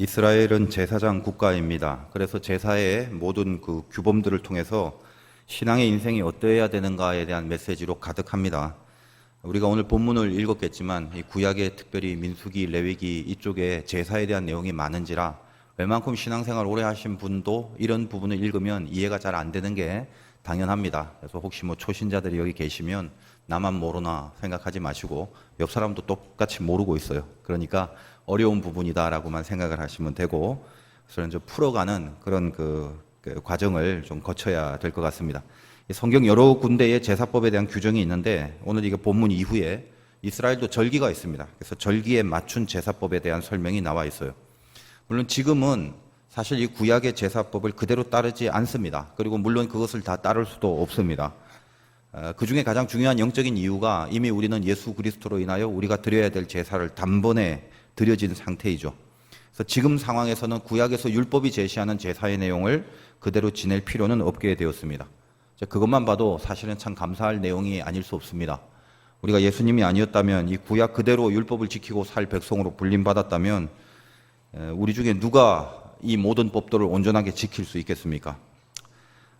이스라엘은 제사장 국가입니다. 그래서 제사의 모든 그 규범들을 통해서 신앙의 인생이 어떠해야 되는가에 대한 메시지로 가득합니다. 우리가 오늘 본문을 읽었겠지만 이 구약에 특별히 민수기, 레위기 이쪽에 제사에 대한 내용이 많은지라 웬만큼 신앙생활 오래 하신 분도 이런 부분을 읽으면 이해가 잘 안 되는 게 당연합니다. 그래서 혹시 초신자들이 여기 계시면 나만 모르나 생각하지 마시고 옆 사람도 똑같이 모르고 있어요. 그러니까 어려운 부분이다라고만 생각을 하시면 되고, 그래서 이제 풀어가는 그런 그 과정을 좀 거쳐야 될 것 같습니다. 성경 여러 군데에 제사법에 대한 규정이 있는데 오늘 이게 본문 이후에 이스라엘도 절기가 있습니다. 그래서 절기에 맞춘 제사법에 대한 설명이 나와 있어요. 물론 지금은 사실 이 구약의 제사법을 그대로 따르지 않습니다. 그리고 물론 그것을 다 따를 수도 없습니다. 그 중에 가장 중요한 영적인 이유가 이미 우리는 예수 그리스도로 인하여 우리가 드려야 될 제사를 단번에 드려진 상태이죠. 그래서 지금 상황에서는 구약에서 율법이 제시하는 제사의 내용을 그대로 지낼 필요는 없게 되었습니다. 그것만 봐도 사실은 참 감사할 내용이 아닐 수 없습니다. 우리가 예수님이 아니었다면, 이 구약 그대로 율법을 지키고 살 백성으로 불림받았다면 우리 중에 누가 이 모든 법도를 온전하게 지킬 수 있겠습니까?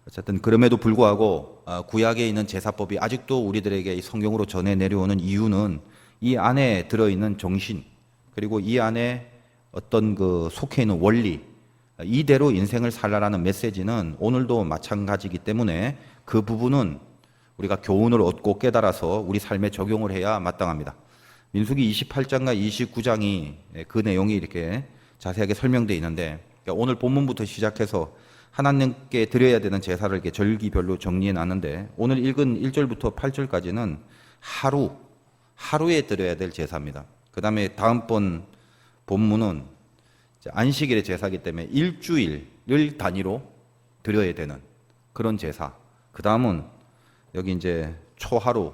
어쨌든 그럼에도 불구하고 구약에 있는 제사법이 아직도 우리들에게 이 성경으로 전해 내려오는 이유는 이 안에 들어있는 정신, 그리고 이 안에 어떤 그 속해 있는 원리, 이대로 인생을 살라라는 메시지는 오늘도 마찬가지이기 때문에 그 부분은 우리가 교훈을 얻고 깨달아서 우리 삶에 적용을 해야 마땅합니다. 민수기 28장과 29장이 그 내용이 이렇게 자세하게 설명되어 있는데, 오늘 본문부터 시작해서 하나님께 드려야 되는 제사를 이렇게 절기별로 정리해 놨는데, 오늘 읽은 1절부터 8절까지는 하루에 드려야 될 제사입니다. 그 다음에 다음번 본문은 안식일의 제사이기 때문에 일주일을 단위로 드려야 되는 그런 제사. 그 다음은 여기 이제 초하루,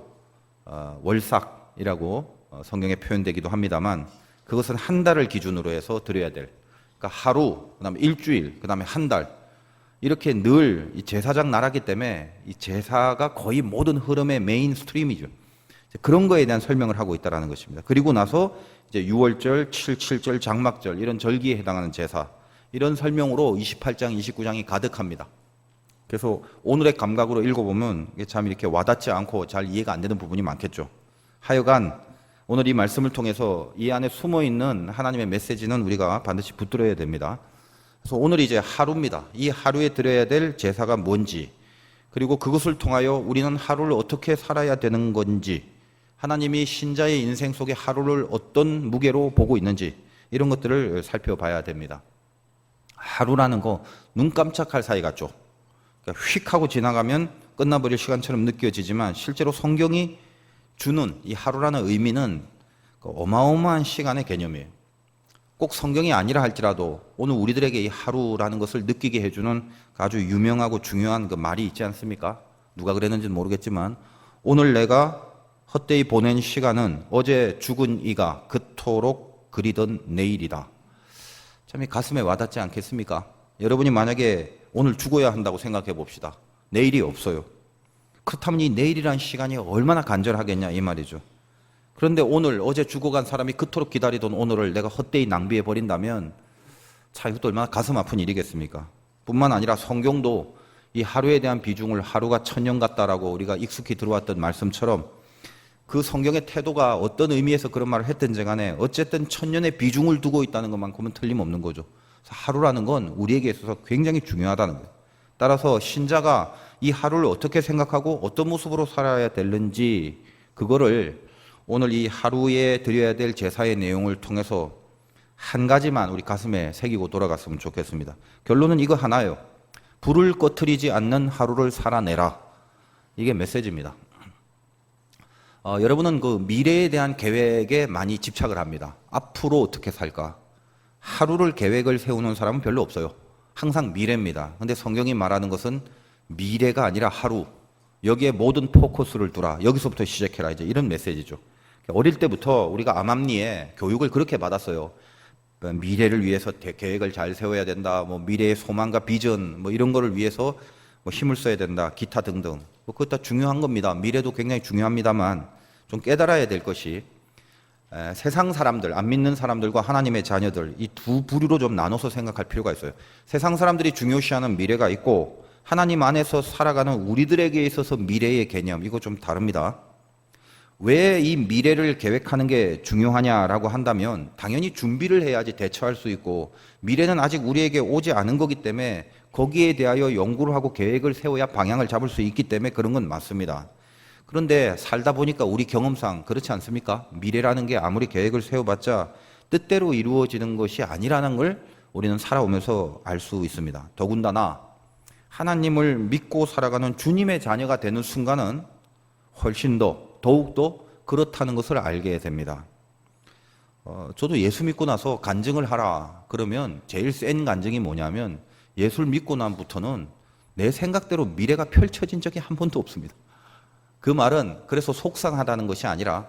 월삭이라고 성경에 표현되기도 합니다만, 그것은 한 달을 기준으로 해서 드려야 될, 그러니까 하루, 그 다음에 일주일, 그 다음에 한 달, 이렇게 늘 이 제사장 나라기 때문에 이 제사가 거의 모든 흐름의 메인 스트림이죠. 그런 거에 대한 설명을 하고 있다는 것입니다. 그리고 나서 이제 6월절, 7.7절, 장막절 이런 절기에 해당하는 제사, 이런 설명으로 28장, 29장이 가득합니다. 그래서 오늘의 감각으로 읽어보면 이게 참 이렇게 와닿지 않고 잘 이해가 안 되는 부분이 많겠죠. 하여간 오늘 이 말씀을 통해서 이 안에 숨어있는 하나님의 메시지는 우리가 반드시 붙들어야 됩니다. 그래서 오늘 이제 하루입니다. 이 하루에 드려야 될 제사가 뭔지, 그리고 그것을 통하여 우리는 하루를 어떻게 살아야 되는 건지, 하나님이 신자의 인생 속에 하루를 어떤 무게로 보고 있는지, 이런 것들을 살펴봐야 됩니다. 하루라는 거 눈 깜짝할 사이 같죠. 그러니까 휙 하고 지나가면 끝나버릴 시간처럼 느껴지지만 실제로 성경이 주는 이 하루라는 의미는 어마어마한 시간의 개념이에요. 꼭 성경이 아니라 할지라도 오늘 우리들에게 이 하루라는 것을 느끼게 해주는 아주 유명하고 중요한 그 말이 있지 않습니까? 누가 그랬는지는 모르겠지만, 오늘 내가 헛되이 보낸 시간은 어제 죽은 이가 그토록 그리던 내일이다. 참 이 가슴에 와닿지 않겠습니까? 여러분이 만약에 오늘 죽어야 한다고 생각해 봅시다. 내일이 없어요. 그렇다면 이 내일이란 시간이 얼마나 간절하겠냐 이 말이죠. 그런데 오늘, 어제 죽어간 사람이 그토록 기다리던 오늘을 내가 헛되이 낭비해 버린다면 참 이것도 얼마나 가슴 아픈 일이겠습니까? 뿐만 아니라 성경도 이 하루에 대한 비중을 하루가 천년 같다라고 우리가 익숙히 들어왔던 말씀처럼, 그 성경의 태도가 어떤 의미에서 그런 말을 했든지 간에 어쨌든 천년의 비중을 두고 있다는 것만큼은 틀림없는 거죠. 하루라는 건 우리에게 있어서 굉장히 중요하다는 거예요. 따라서 신자가 이 하루를 어떻게 생각하고 어떤 모습으로 살아야 되는지, 그거를 오늘 이 하루에 드려야 될 제사의 내용을 통해서 한 가지만 우리 가슴에 새기고 돌아갔으면 좋겠습니다. 결론은 이거 하나예요. 불을 꺼트리지 않는 하루를 살아내라. 이게 메시지입니다. 여러분은 그 미래에 대한 계획에 많이 집착을 합니다. 앞으로 어떻게 살까? 하루를 계획을 세우는 사람은 별로 없어요. 항상 미래입니다. 근데 성경이 말하는 것은 미래가 아니라 하루, 여기에 모든 포커스를 두라. 여기서부터 시작해라. 이제 이런 메시지죠. 어릴 때부터 우리가 암암리에 교육을 그렇게 받았어요. 미래를 위해서 계획을 잘 세워야 된다. 미래의 소망과 비전, 이런 거를 위해서 힘을 써야 된다. 기타 등등. 그것 다 중요한 겁니다. 미래도 굉장히 중요합니다만 좀 깨달아야 될 것이, 세상 사람들, 안 믿는 사람들과 하나님의 자녀들, 이 두 부류로 좀 나눠서 생각할 필요가 있어요. 세상 사람들이 중요시하는 미래가 있고 하나님 안에서 살아가는 우리들에게 있어서 미래의 개념, 이거 좀 다릅니다. 왜 이 미래를 계획하는 게 중요하냐라고 한다면 당연히 준비를 해야지 대처할 수 있고, 미래는 아직 우리에게 오지 않은 거기 때문에 거기에 대하여 연구를 하고 계획을 세워야 방향을 잡을 수 있기 때문에 그런 건 맞습니다. 그런데 살다 보니까 우리 경험상 그렇지 않습니까? 미래라는 게 아무리 계획을 세워봤자 뜻대로 이루어지는 것이 아니라는 걸 우리는 살아오면서 알 수 있습니다. 더군다나 하나님을 믿고 살아가는 주님의 자녀가 되는 순간은 훨씬 더욱더 그렇다는 것을 알게 됩니다. 저도 예수 믿고 나서 간증을 하라 그러면 제일 센 간증이 뭐냐면, 예수를 믿고 난부터는 내 생각대로 미래가 펼쳐진 적이 한 번도 없습니다. 그 말은 그래서 속상하다는 것이 아니라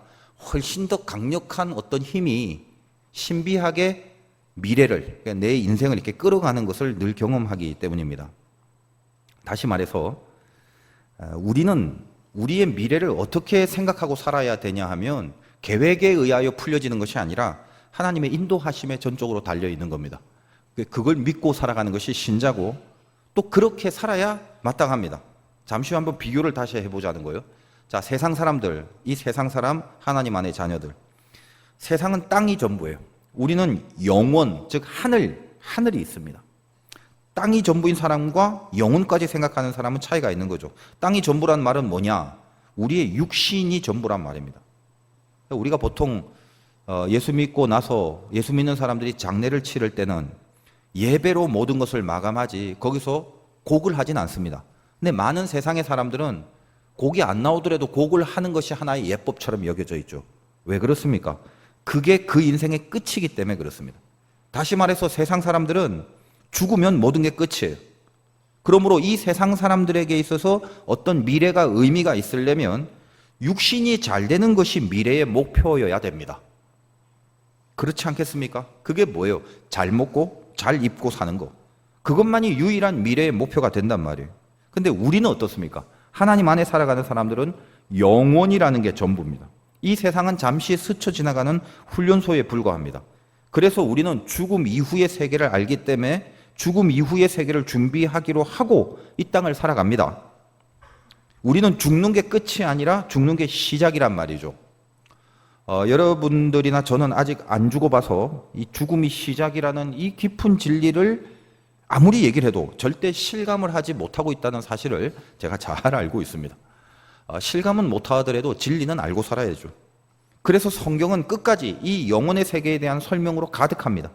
훨씬 더 강력한 어떤 힘이 신비하게 미래를, 그러니까 내 인생을 이렇게 끌어가는 것을 늘 경험하기 때문입니다. 다시 말해서 우리는 우리의 미래를 어떻게 생각하고 살아야 되냐 하면 계획에 의하여 풀려지는 것이 아니라 하나님의 인도하심에 전적으로 달려 있는 겁니다. 그걸 믿고 살아가는 것이 신자고, 또 그렇게 살아야 마땅합니다. 잠시 한번 비교를 다시 해보자는 거예요. 자, 세상 사람들, 이 세상 사람, 하나님 안의 자녀들. 세상은 땅이 전부예요. 우리는 영원, 즉 하늘이 있습니다. 땅이 전부인 사람과 영혼까지 생각하는 사람은 차이가 있는 거죠. 땅이 전부란 말은 뭐냐? 우리의 육신이 전부란 말입니다. 우리가 보통 예수 믿고 나서 예수 믿는 사람들이 장례를 치를 때는 예배로 모든 것을 마감하지 거기서 곡을 하진 않습니다. 근데 많은 세상의 사람들은 곡이 안 나오더라도 곡을 하는 것이 하나의 예법처럼 여겨져 있죠. 왜 그렇습니까? 그게 그 인생의 끝이기 때문에 그렇습니다. 다시 말해서 세상 사람들은 죽으면 모든 게 끝이에요. 그러므로 이 세상 사람들에게 있어서 어떤 미래가 의미가 있으려면 육신이 잘 되는 것이 미래의 목표여야 됩니다. 그렇지 않겠습니까? 그게 뭐예요? 잘 먹고 잘 입고 사는 거. 그것만이 유일한 미래의 목표가 된단 말이에요. 근데 우리는 어떻습니까? 하나님 안에 살아가는 사람들은 영원이라는 게 전부입니다. 이 세상은 잠시 스쳐 지나가는 훈련소에 불과합니다. 그래서 우리는 죽음 이후의 세계를 알기 때문에 죽음 이후의 세계를 준비하기로 하고 이 땅을 살아갑니다. 우리는 죽는 게 끝이 아니라 죽는 게 시작이란 말이죠. 여러분들이나 저는 아직 안 죽어봐서 이 죽음이 시작이라는 이 깊은 진리를 아무리 얘기를 해도 절대 실감을 하지 못하고 있다는 사실을 제가 잘 알고 있습니다. 실감은 못하더라도 진리는 알고 살아야죠. 그래서 성경은 끝까지 이 영혼의 세계에 대한 설명으로 가득합니다.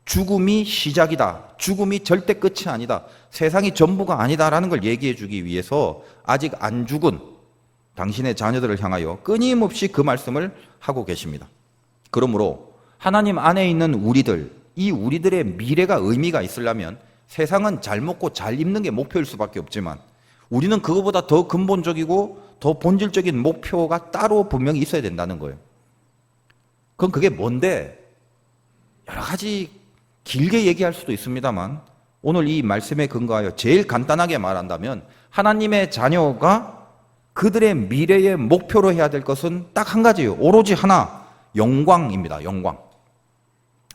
죽음이 시작이다. 죽음이 절대 끝이 아니다. 세상이 전부가 아니다라는 걸 얘기해 주기 위해서 아직 안 죽은 당신의 자녀들을 향하여 끊임없이 그 말씀을 하고 계십니다. 그러므로 하나님 안에 있는 우리들, 이 우리들의 미래가 의미가 있으려면 세상은 잘 먹고 잘 입는 게 목표일 수밖에 없지만 우리는 그거보다 더 근본적이고 더 본질적인 목표가 따로 분명히 있어야 된다는 거예요. 그럼 그게 뭔데? 여러 가지 길게 얘기할 수도 있습니다만 오늘 이 말씀에 근거하여 제일 간단하게 말한다면 하나님의 자녀가 그들의 미래의 목표로 해야 될 것은 딱 한 가지예요. 오로지 하나, 영광입니다. 영광.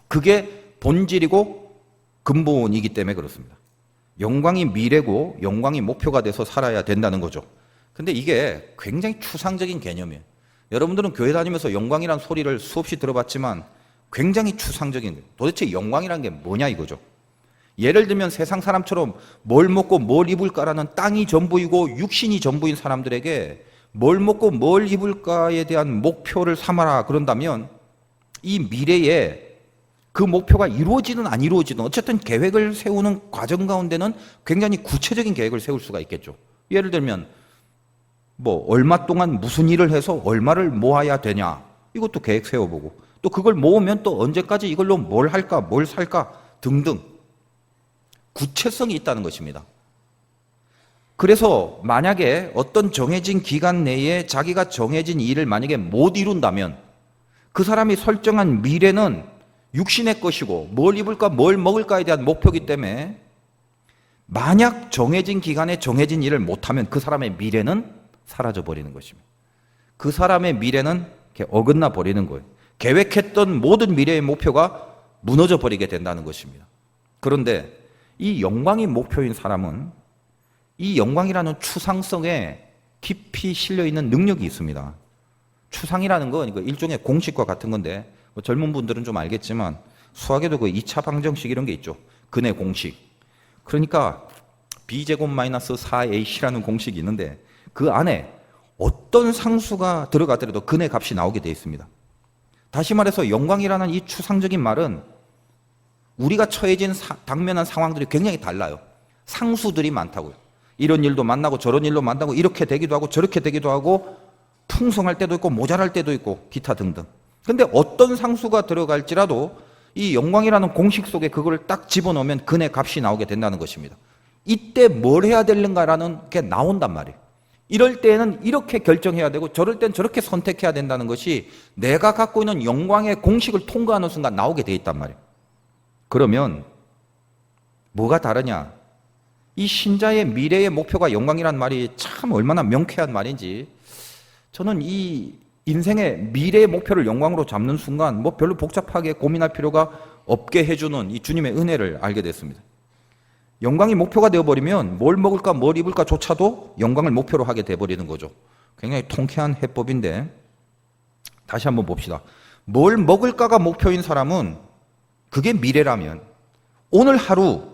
그게 본질이고 근본이기 때문에 그렇습니다. 영광이 미래고 영광이 목표가 돼서 살아야 된다는 거죠. 근데 이게 굉장히 추상적인 개념이에요. 여러분들은 교회 다니면서 영광이란 소리를 수없이 들어봤지만 굉장히 추상적인 거예요. 도대체 영광이란 게 뭐냐 이거죠. 예를 들면 세상 사람처럼 뭘 먹고 뭘 입을까라는 땅이 전부이고 육신이 전부인 사람들에게 뭘 먹고 뭘 입을까에 대한 목표를 삼아라 그런다면 이 미래에 그 목표가 이루어지든 안 이루어지든 어쨌든 계획을 세우는 과정 가운데는 굉장히 구체적인 계획을 세울 수가 있겠죠. 예를 들면 뭐 얼마 동안 무슨 일을 해서 얼마를 모아야 되냐 이것도 계획 세워보고 또 그걸 모으면 또 언제까지 이걸로 뭘 할까 뭘 살까 등등 구체성이 있다는 것입니다. 그래서 만약에 어떤 정해진 기간 내에 자기가 정해진 일을 만약에 못 이룬다면 그 사람이 설정한 미래는 육신의 것이고 뭘 입을까 뭘 먹을까에 대한 목표이기 때문에 만약 정해진 기간에 정해진 일을 못하면 그 사람의 미래는 사라져 버리는 것입니다. 그 사람의 미래는 이렇게 어긋나 버리는 거예요. 계획했던 모든 미래의 목표가 무너져 버리게 된다는 것입니다. 그런데 이 영광이 목표인 사람은 이 영광이라는 추상성에 깊이 실려 있는 능력이 있습니다. 추상이라는 건 일종의 공식과 같은 건데 젊은 분들은 좀 알겠지만 수학에도 그 2차 방정식 이런 게 있죠. 근의 공식. 그러니까 b제곱 마이너스 4ac라는 공식이 있는데 그 안에 어떤 상수가 들어가더라도 근의 값이 나오게 되어 있습니다. 다시 말해서 영광이라는 이 추상적인 말은 우리가 처해진 당면한 상황들이 굉장히 달라요. 상수들이 많다고요. 이런 일도 만나고 저런 일도 만나고 이렇게 되기도 하고 저렇게 되기도 하고 풍성할 때도 있고 모자랄 때도 있고 기타 등등. 근데 어떤 상수가 들어갈지라도 이 영광이라는 공식 속에 그걸 딱 집어넣으면 근의 값이 나오게 된다는 것입니다. 이때 뭘 해야 되는가라는 게 나온단 말이에요. 이럴 때는 이렇게 결정해야 되고 저럴 땐 저렇게 선택해야 된다는 것이 내가 갖고 있는 영광의 공식을 통과하는 순간 나오게 돼 있단 말이에요. 그러면 뭐가 다르냐? 이 신자의 미래의 목표가 영광이라는 말이 참 얼마나 명쾌한 말인지 저는 이 인생의 미래의 목표를 영광으로 잡는 순간 뭐 별로 복잡하게 고민할 필요가 없게 해주는 이 주님의 은혜를 알게 됐습니다. 영광이 목표가 되어버리면 뭘 먹을까 뭘 입을까 조차도 영광을 목표로 하게 돼버리는 거죠. 굉장히 통쾌한 해법인데 다시 한번 봅시다. 뭘 먹을까가 목표인 사람은 그게 미래라면 오늘 하루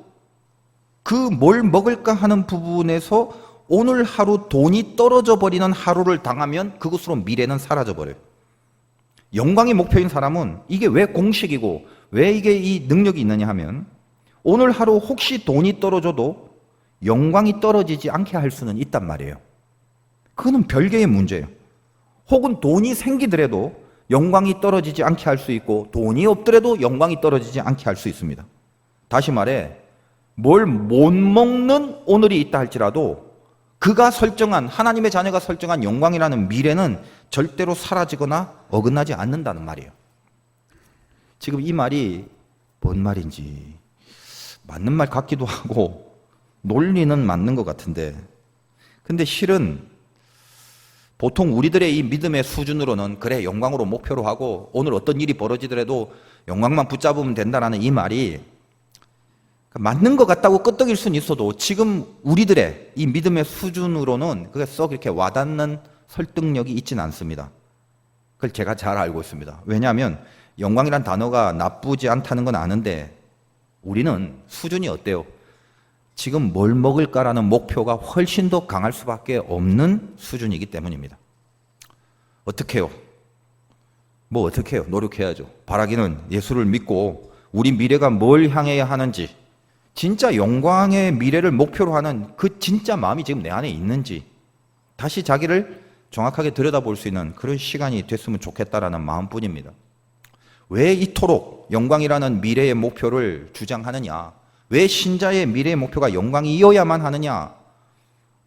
그 뭘 먹을까 하는 부분에서 오늘 하루 돈이 떨어져 버리는 하루를 당하면 그것으로 미래는 사라져 버려요. 영광의 목표인 사람은 이게 왜 공식이고 왜 이게 이 능력이 있느냐 하면 오늘 하루 혹시 돈이 떨어져도 영광이 떨어지지 않게 할 수는 있단 말이에요. 그거는 별개의 문제예요. 혹은 돈이 생기더라도 영광이 떨어지지 않게 할 수 있고 돈이 없더라도 영광이 떨어지지 않게 할 수 있습니다. 다시 말해 뭘 못 먹는 오늘이 있다 할지라도 그가 설정한 하나님의 자녀가 설정한 영광이라는 미래는 절대로 사라지거나 어긋나지 않는다는 말이에요. 지금 이 말이 뭔 말인지 맞는 말 같기도 하고 논리는 맞는 것 같은데 근데 실은 보통 우리들의 이 믿음의 수준으로는 그래 영광으로 목표로 하고 오늘 어떤 일이 벌어지더라도 영광만 붙잡으면 된다라는 이 말이 맞는 것 같다고 끄떡일 수는 있어도 지금 우리들의 이 믿음의 수준으로는 그게 썩 이렇게 와닿는 설득력이 있지는 않습니다. 그걸 제가 잘 알고 있습니다. 왜냐하면 영광이란 단어가 나쁘지 않다는 건 아는데 우리는 수준이 어때요? 지금 뭘 먹을까라는 목표가 훨씬 더 강할 수밖에 없는 수준이기 때문입니다. 어떻게 해요? 뭐 어떻게 해요? 노력해야죠. 바라기는 예수를 믿고 우리 미래가 뭘 향해야 하는지 진짜 영광의 미래를 목표로 하는 그 진짜 마음이 지금 내 안에 있는지 다시 자기를 정확하게 들여다볼 수 있는 그런 시간이 됐으면 좋겠다라는 마음뿐입니다. 왜 이토록 영광이라는 미래의 목표를 주장하느냐? 왜 신자의 미래의 목표가 영광이어야만 하느냐?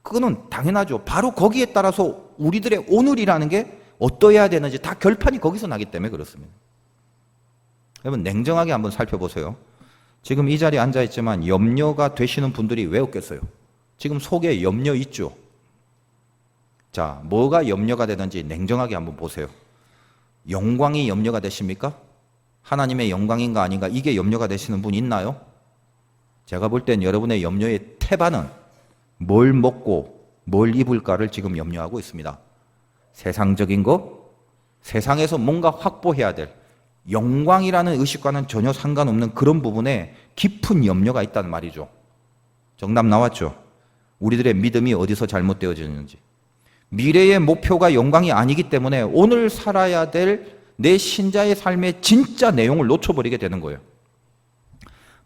그거는 당연하죠. 바로 거기에 따라서 우리들의 오늘이라는 게 어떠해야 되는지 다 결판이 거기서 나기 때문에 그렇습니다. 여러분 냉정하게 한번 살펴보세요. 지금 이 자리에 앉아있지만 염려가 되시는 분들이 왜 없겠어요? 지금 속에 염려 있죠? 자, 뭐가 염려가 되는지 냉정하게 한번 보세요. 영광이 염려가 되십니까? 하나님의 영광인가 아닌가 이게 염려가 되시는 분 있나요? 제가 볼 땐 여러분의 염려의 태반은 뭘 먹고 뭘 입을까를 지금 염려하고 있습니다. 세상적인 거, 세상에서 뭔가 확보해야 될 영광이라는 의식과는 전혀 상관없는 그런 부분에 깊은 염려가 있다는 말이죠. 정답 나왔죠? 우리들의 믿음이 어디서 잘못되어지는지. 미래의 목표가 영광이 아니기 때문에 오늘 살아야 될 내 신자의 삶의 진짜 내용을 놓쳐버리게 되는 거예요.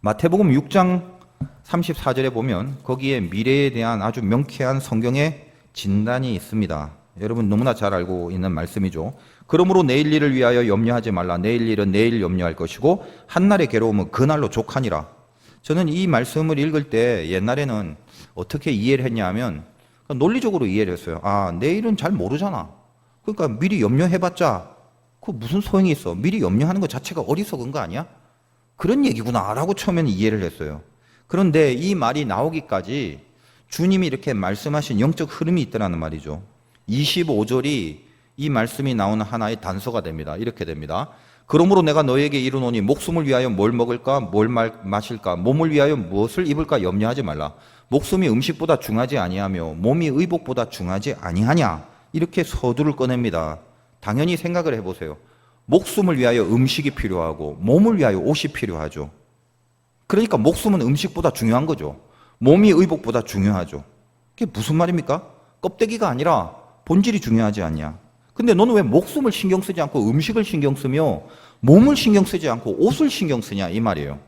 마태복음 6장 34절에 보면 거기에 미래에 대한 아주 명쾌한 성경의 진단이 있습니다. 여러분 너무나 잘 알고 있는 말씀이죠. 그러므로 내일 일을 위하여 염려하지 말라. 내일 일은 내일 염려할 것이고 한날의 괴로움은 그날로 족하니라. 저는 이 말씀을 읽을 때 옛날에는 어떻게 이해를 했냐 하면 논리적으로 이해를 했어요. 아, 내일은 잘 모르잖아. 그러니까 미리 염려해봤자 그 무슨 소용이 있어. 미리 염려하는 것 자체가 어리석은 거 아니야? 그런 얘기구나 라고 처음에는 이해를 했어요. 그런데 이 말이 나오기까지 주님이 이렇게 말씀하신 영적 흐름이 있더라는 말이죠. 25절이 이 말씀이 나오는 하나의 단서가 됩니다. 이렇게 됩니다. 그러므로 내가 너에게 이르노니 목숨을 위하여 뭘 먹을까 뭘 마실까 몸을 위하여 무엇을 입을까 염려하지 말라. 목숨이 음식보다 중하지 아니하며 몸이 의복보다 중하지 아니하냐. 이렇게 서두를 꺼냅니다. 당연히 생각을 해보세요. 목숨을 위하여 음식이 필요하고 몸을 위하여 옷이 필요하죠. 그러니까 목숨은 음식보다 중요한 거죠. 몸이 의복보다 중요하죠. 그게 무슨 말입니까? 껍데기가 아니라 본질이 중요하지 않냐. 근데 너는 왜 목숨을 신경 쓰지 않고 음식을 신경 쓰며 몸을 신경 쓰지 않고 옷을 신경 쓰냐 이 말이에요.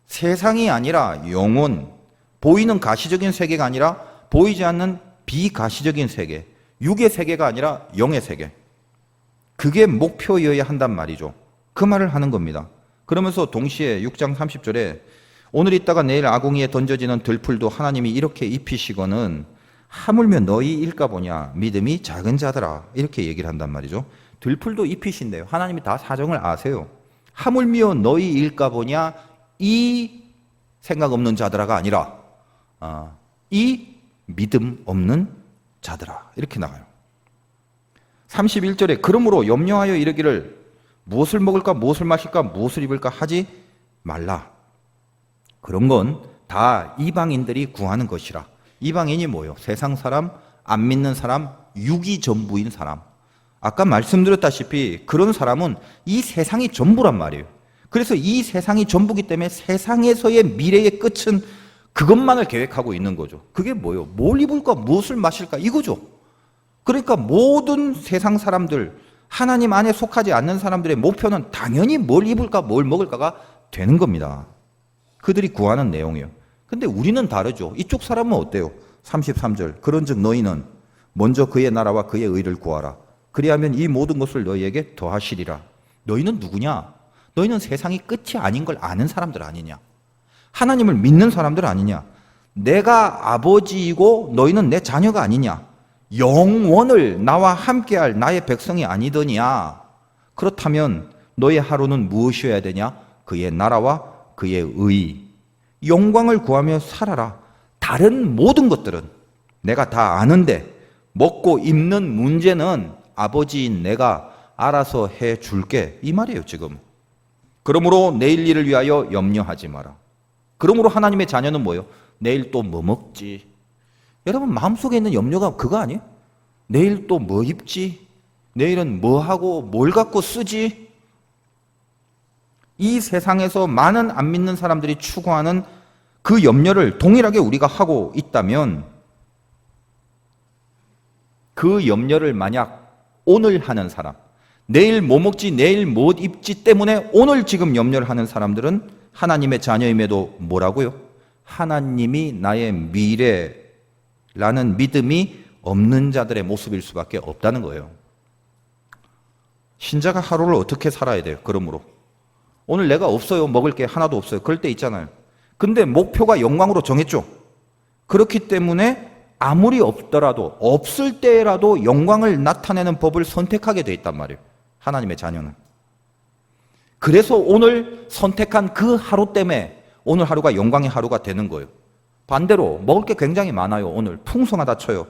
세상이 아니라 영혼, 보이는 가시적인 세계가 아니라 보이지 않는 비가시적인 세계, 육의 세계가 아니라 영의 세계. 그게 목표여야 한단 말이죠. 그 말을 하는 겁니다. 그러면서 동시에 6장 30절에 오늘 있다가 내일 아궁이에 던져지는 들풀도 하나님이 이렇게 입히시거는 하물며 너희일까 보냐 믿음이 작은 자들아 이렇게 얘기를 한단 말이죠. 들풀도 입히신대요. 하나님이 다 사정을 아세요. 하물며 너희일까 보냐 이 생각 없는 자들아가 아니라 이 믿음 없는 자들아 이렇게 나가요. 31절에 그러므로 염려하여 이르기를 무엇을 먹을까 무엇을 마실까 무엇을 입을까 하지 말라. 그런 건 다 이방인들이 구하는 것이라. 이방인이 뭐예요? 세상 사람, 안 믿는 사람, 육이 전부인 사람. 아까 말씀드렸다시피 그런 사람은 이 세상이 전부란 말이에요. 그래서 이 세상이 전부기 때문에 세상에서의 미래의 끝은 그것만을 계획하고 있는 거죠. 그게 뭐예요? 뭘 입을까 무엇을 마실까 이거죠. 그러니까 모든 세상 사람들, 하나님 안에 속하지 않는 사람들의 목표는 당연히 뭘 입을까 뭘 먹을까가 되는 겁니다. 그들이 구하는 내용이에요. 근데 우리는 다르죠. 이쪽 사람은 어때요? 33절 그런즉 너희는 먼저 그의 나라와 그의 의를 구하라. 그리하면 이 모든 것을 너희에게 더하시리라. 너희는 누구냐? 너희는 세상이 끝이 아닌 걸 아는 사람들 아니냐? 하나님을 믿는 사람들 아니냐? 내가 아버지이고 너희는 내 자녀가 아니냐? 영원을 나와 함께할 나의 백성이 아니더냐? 그렇다면 너의 하루는 무엇이어야 되냐? 그의 나라와 그의 의, 영광을 구하며 살아라. 다른 모든 것들은 내가 다 아는데 먹고 입는 문제는 아버지인 내가 알아서 해 줄게 이 말이에요 지금. 그러므로 내일 일을 위하여 염려하지 마라. 그러므로 하나님의 자녀는 뭐예요? 내일 또 뭐 먹지? 여러분 마음속에 있는 염려가 그거 아니에요? 내일 또 뭐 입지? 내일은 뭐 하고 뭘 갖고 쓰지? 이 세상에서 많은 안 믿는 사람들이 추구하는 그 염려를 동일하게 우리가 하고 있다면 그 염려를 만약 오늘 하는 사람, 내일 뭐 먹지, 내일 뭐 입지 때문에 오늘 지금 염려를 하는 사람들은 하나님의 자녀임에도 뭐라고요? 하나님이 나의 미래라는 믿음이 없는 자들의 모습일 수밖에 없다는 거예요. 신자가 하루를 어떻게 살아야 돼요? 그러므로 오늘 내가 없어요. 먹을 게 하나도 없어요. 그럴 때 있잖아요. 근데 목표가 영광으로 정했죠. 그렇기 때문에 아무리 없더라도 없을 때라도 영광을 나타내는 법을 선택하게 돼 있단 말이에요. 하나님의 자녀는. 그래서 오늘 선택한 그 하루 때문에 오늘 하루가 영광의 하루가 되는 거예요. 반대로 먹을 게 굉장히 많아요. 오늘 풍성하다 쳐요.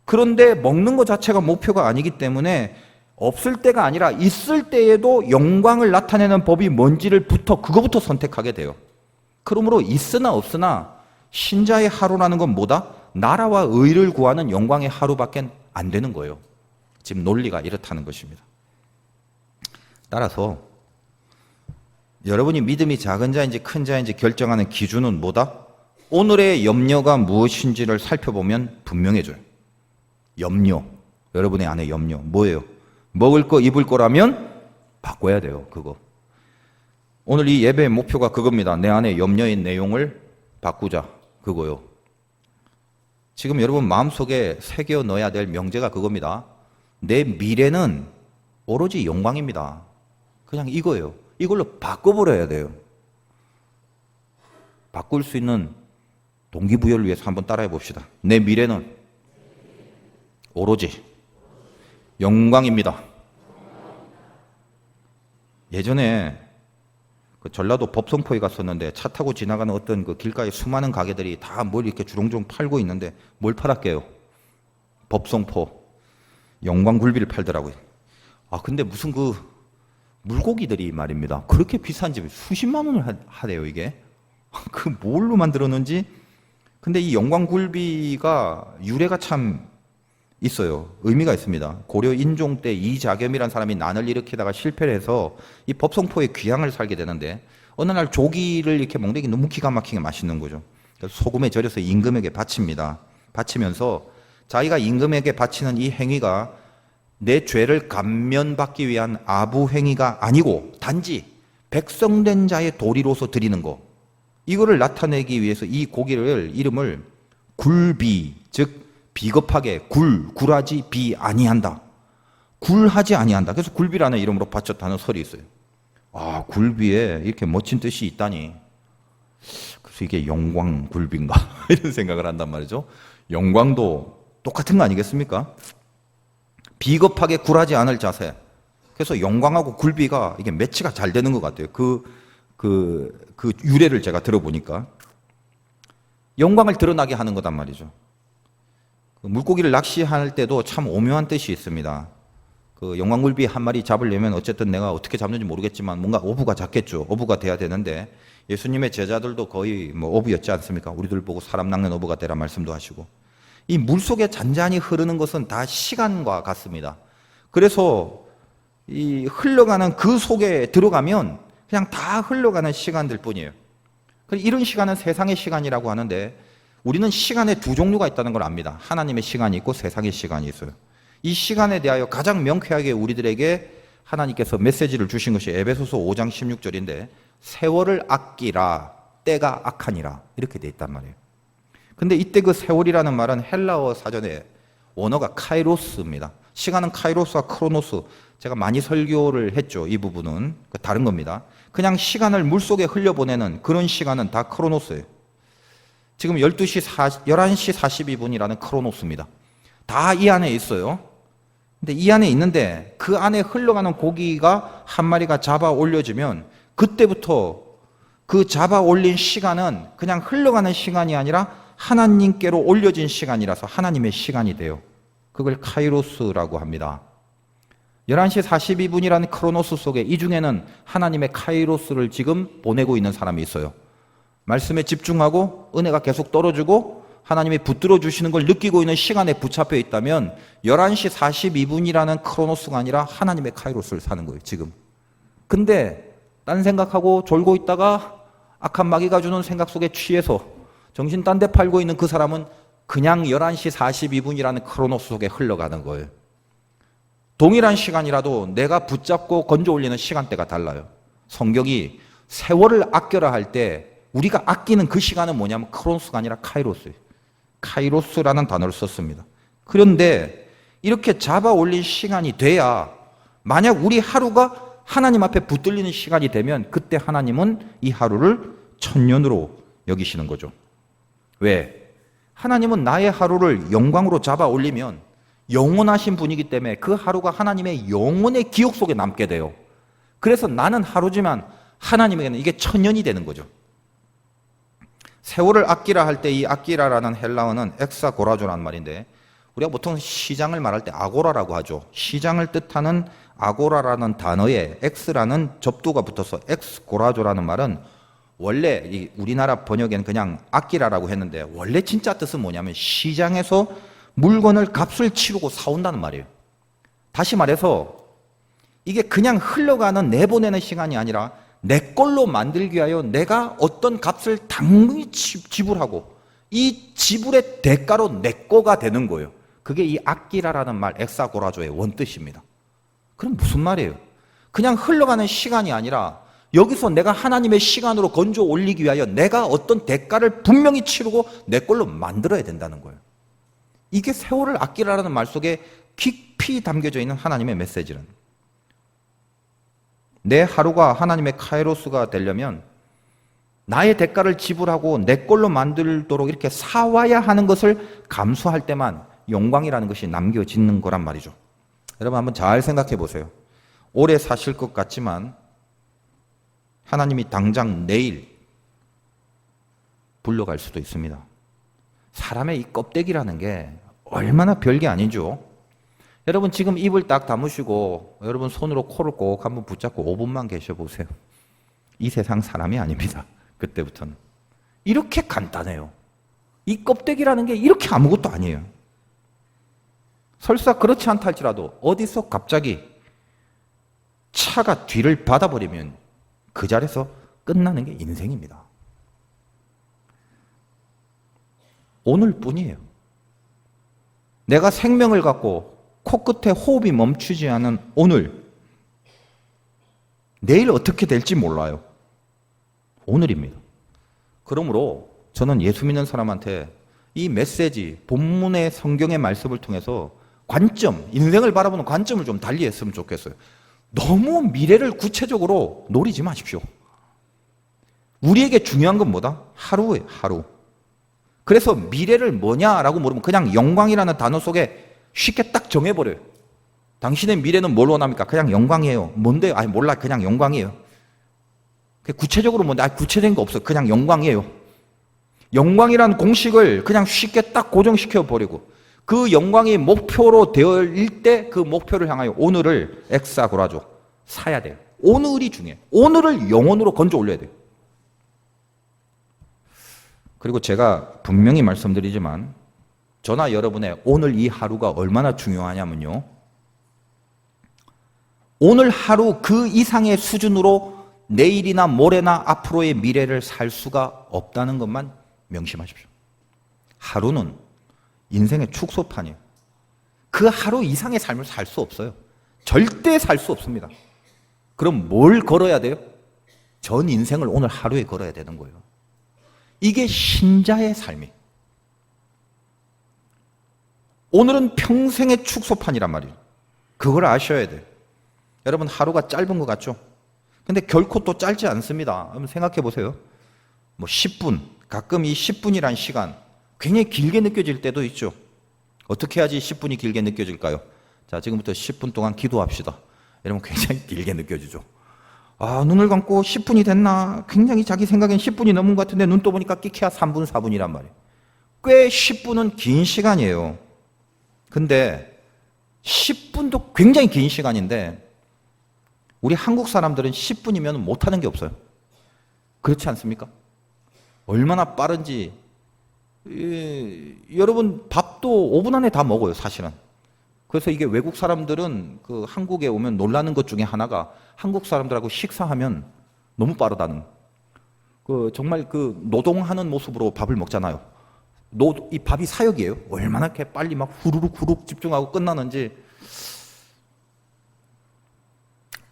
그런데 먹는 것 자체가 목표가 아니기 때문에 없을 때가 아니라 있을 때에도 영광을 나타내는 법이 뭔지를 그거부터 선택하게 돼요. 그러므로 있으나 없으나 신자의 하루라는 건 뭐다? 나라와 의를 구하는 영광의 하루밖에 안 되는 거예요. 지금 논리가 이렇다는 것입니다. 따라서 여러분이 믿음이 작은 자인지 큰 자인지 결정하는 기준은 뭐다? 오늘의 염려가 무엇인지를 살펴보면 분명해져요. 염려. 여러분의 안에 염려. 뭐예요? 먹을 거 입을 거라면 바꿔야 돼요. 그거. 오늘 이 예배의 목표가 그겁니다. 내 안에 염려인 내용을 바꾸자. 그거요. 지금 여러분 마음속에 새겨 넣어야 될 명제가 그겁니다. 내 미래는 오로지 영광입니다. 그냥 이거예요. 이걸로 바꿔버려야 돼요. 바꿀 수 있는 동기부여를 위해서 한번 따라해 봅시다. 내 미래는 오로지 영광입니다. 예전에 그 전라도 법성포에 갔었는데 차 타고 지나가는 어떤 그 길가에 수많은 가게들이 다 뭘 이렇게 주렁주렁 팔고 있는데 뭘 팔았게요? 법성포. 영광굴비를 팔더라고요. 근데 무슨 그 물고기들이 말입니다. 그렇게 비싼지 수십만 원을 하대요, 이게. 그 뭘로 만들었는지. 근데 이 영광굴비가 유래가 참 있어요. 의미가 있습니다. 고려 인종 때 이자겸이라는 사람이 난을 일으키다가 실패를 해서 이 법성포에 귀향을 살게 되는데 어느 날 조기를 이렇게 먹는 게 너무 기가 막히게 맛있는 거죠. 그래서 소금에 절여서 임금에게 바칩니다. 바치면서 자기가 임금에게 바치는 이 행위가 내 죄를 감면받기 위한 아부 행위가 아니고 단지 백성된 자의 도리로서 드리는 거, 이거를 나타내기 위해서 이 고기를 이름을 굴비, 즉 비겁하게 굴하지 비 아니한다, 굴하지 아니한다. 그래서 굴비라는 이름으로 바쳤다는 설이 있어요. 굴비에 이렇게 멋진 뜻이 있다니. 그래서 이게 영광굴비인가 이런 생각을 한단 말이죠. 영광도 똑같은 거 아니겠습니까? 비겁하게 굴하지 않을 자세. 그래서 영광하고 굴비가 이게 매치가 잘 되는 것 같아요. 그 유래를 제가 들어보니까 영광을 드러나게 하는 거단 말이죠. 물고기를 낚시할 때도 참 오묘한 뜻이 있습니다. 그 영광굴비 한 마리 잡으려면 어쨌든 내가 어떻게 잡는지 모르겠지만 뭔가 어부가 잡겠죠. 어부가 돼야 되는데 예수님의 제자들도 거의 뭐 어부였지 않습니까? 우리들 보고 사람 낚는 어부가 되라 말씀도 하시고. 이 물속에 잔잔히 흐르는 것은 다 시간과 같습니다. 그래서 이 흘러가는 그 속에 들어가면 그냥 다 흘러가는 시간들 뿐이에요. 이런 시간은 세상의 시간이라고 하는데 우리는 시간에 두 종류가 있다는 걸 압니다. 하나님의 시간이 있고 세상의 시간이 있어요. 이 시간에 대하여 가장 명쾌하게 우리들에게 하나님께서 메시지를 주신 것이 에베소서 5장 16절인데 세월을 아끼라 때가 악하니라 이렇게 돼 있단 말이에요. 근데 이때 그 세월이라는 말은 헬라어 사전에 원어가 카이로스입니다. 시간은 카이로스와 크로노스, 제가 많이 설교를 했죠. 이 부분은 다른 겁니다. 그냥 시간을 물속에 흘려보내는 그런 시간은 다 크로노스예요. 지금 11시 42분이라는 크로노스입니다. 다 이 안에 있어요. 근데 이 안에 있는데 그 안에 흘러가는 고기가 한 마리가 잡아 올려지면 그때부터 그 잡아 올린 시간은 그냥 흘러가는 시간이 아니라 하나님께로 올려진 시간이라서 하나님의 시간이 돼요. 그걸 카이로스라고 합니다. 11시 42분이라는 크로노스 속에 이 중에는 하나님의 카이로스를 지금 보내고 있는 사람이 있어요. 말씀에 집중하고 은혜가 계속 떨어지고 하나님이 붙들어 주시는 걸 느끼고 있는 시간에 붙잡혀 있다면 11시 42분이라는 크로노스가 아니라 하나님의 카이로스를 사는 거예요, 지금. 근데 딴 생각하고 졸고 있다가 악한 마귀가 주는 생각 속에 취해서 정신 딴 데 팔고 있는 그 사람은 그냥 11시 42분이라는 크로노스 속에 흘러가는 거예요. 동일한 시간이라도 내가 붙잡고 건져 올리는 시간대가 달라요. 성경이 세월을 아껴라 할 때 우리가 아끼는 그 시간은 뭐냐면 크로노스가 아니라 카이로스예요. 카이로스라는 단어를 썼습니다. 그런데 이렇게 잡아 올린 시간이 돼야 만약 우리 하루가 하나님 앞에 붙들리는 시간이 되면 그때 하나님은 이 하루를 천년으로 여기시는 거죠. 왜? 하나님은 나의 하루를 영광으로 잡아 올리면 영원하신 분이기 때문에 그 하루가 하나님의 영원의 기억 속에 남게 돼요. 그래서 나는 하루지만 하나님에게는 이게 천년이 되는 거죠. 세월을 아끼라 할 때 이 아끼라라는 헬라어는 엑사고라조라는 말인데 우리가 보통 시장을 말할 때 아고라라고 하죠. 시장을 뜻하는 아고라라는 단어에 X라는 접두가 붙어서 엑스고라조라는 말은 원래 이 우리나라 번역에는 그냥 아끼라라고 했는데 원래 진짜 뜻은 뭐냐면 시장에서 물건을 값을 치르고 사온다는 말이에요. 다시 말해서 이게 그냥 흘러가는 내보내는 시간이 아니라 내 걸로 만들기 위하여 내가 어떤 값을 당연히 지불하고 이 지불의 대가로 내 거가 되는 거예요. 그게 이 아끼라라는 말 엑사고라조의 원뜻입니다. 그럼 무슨 말이에요? 그냥 흘러가는 시간이 아니라 여기서 내가 하나님의 시간으로 건져 올리기 위하여 내가 어떤 대가를 분명히 치르고 내 걸로 만들어야 된다는 거예요. 이게 세월을 아끼라라는 말 속에 깊이 담겨져 있는 하나님의 메시지는 내 하루가 하나님의 카이로스가 되려면 나의 대가를 지불하고 내 걸로 만들도록 이렇게 사와야 하는 것을 감수할 때만 영광이라는 것이 남겨지는 거란 말이죠. 여러분 한번 잘 생각해 보세요. 오래 사실 것 같지만 하나님이 당장 내일 불러갈 수도 있습니다. 사람의 이 껍데기라는 게 얼마나 별게 아니죠. 여러분 지금 입을 딱 다무시고 여러분 손으로 코를 꼭 한번 붙잡고 5분만 계셔보세요. 이 세상 사람이 아닙니다. 그때부터는. 이렇게 간단해요. 이 껍데기라는 게 이렇게 아무것도 아니에요. 설사 그렇지 않다 할지라도 어디서 갑자기 차가 뒤를 받아버리면 그 자리에서 끝나는 게 인생입니다. 오늘뿐이에요. 내가 생명을 갖고 코끝에 호흡이 멈추지 않은 오늘, 내일 어떻게 될지 몰라요. 오늘입니다. 그러므로 저는 예수 믿는 사람한테 이 메시지, 본문의 성경의 말씀을 통해서 관점, 인생을 바라보는 관점을 좀 달리 했으면 좋겠어요. 너무 미래를 구체적으로 노리지 마십시오. 우리에게 중요한 건 뭐다? 하루예요, 하루. 그래서 미래를 뭐냐라고 물으면 그냥 영광이라는 단어 속에 쉽게 딱 정해버려요. 당신의 미래는 뭘 원합니까? 그냥 영광이에요. 뭔데요? 아니 몰라, 그냥 영광이에요. 구체적으로 뭔데? 아니 구체적인 거 없어요. 그냥 영광이에요. 영광이라는 공식을 그냥 쉽게 딱 고정시켜 버리고 그 영광이 목표로 되어일 때 그 목표를 향하여 오늘을 엑사고라죠. 사야 돼요. 오늘이 중요해요. 오늘을 영혼으로 건져 올려야 돼요. 그리고 제가 분명히 말씀드리지만 저나 여러분의 오늘 이 하루가 얼마나 중요하냐면요. 오늘 하루 그 이상의 수준으로 내일이나 모레나 앞으로의 미래를 살 수가 없다는 것만 명심하십시오. 하루는 인생의 축소판이에요. 그 하루 이상의 삶을 살 수 없어요. 절대 살 수 없습니다. 그럼 뭘 걸어야 돼요? 전 인생을 오늘 하루에 걸어야 되는 거예요. 이게 신자의 삶이에요. 오늘은 평생의 축소판이란 말이에요. 그걸 아셔야 돼요. 여러분 하루가 짧은 것 같죠? 근데 결코 또 짧지 않습니다. 한번 생각해 보세요. 뭐 10분, 가끔 이 10분이란 시간 굉장히 길게 느껴질 때도 있죠. 어떻게 해야지 10분이 길게 느껴질까요? 자, 지금부터 10분 동안 기도합시다. 여러분 굉장히 길게 느껴지죠. 아, 눈을 감고 10분이 됐나? 굉장히 자기 생각엔 10분이 넘은 것 같은데 눈 떠보니까 끼케야 3분, 4분이란 말이에요. 꽤 10분은 긴 시간이에요. 근데 10분도 굉장히 긴 시간인데 우리 한국 사람들은 10분이면 못하는 게 없어요. 그렇지 않습니까? 얼마나 빠른지. 여러분 밥도 5분 안에 다 먹어요, 사실은. 그래서 이게 외국 사람들은 그 한국에 오면 놀라는 것 중에 하나가 한국 사람들하고 식사하면 너무 빠르다는. 그 정말 그 노동하는 모습으로 밥을 먹잖아요. 이 밥이 사역이에요. 얼마나 이렇게 빨리 막 후루룩 집중하고 끝나는지.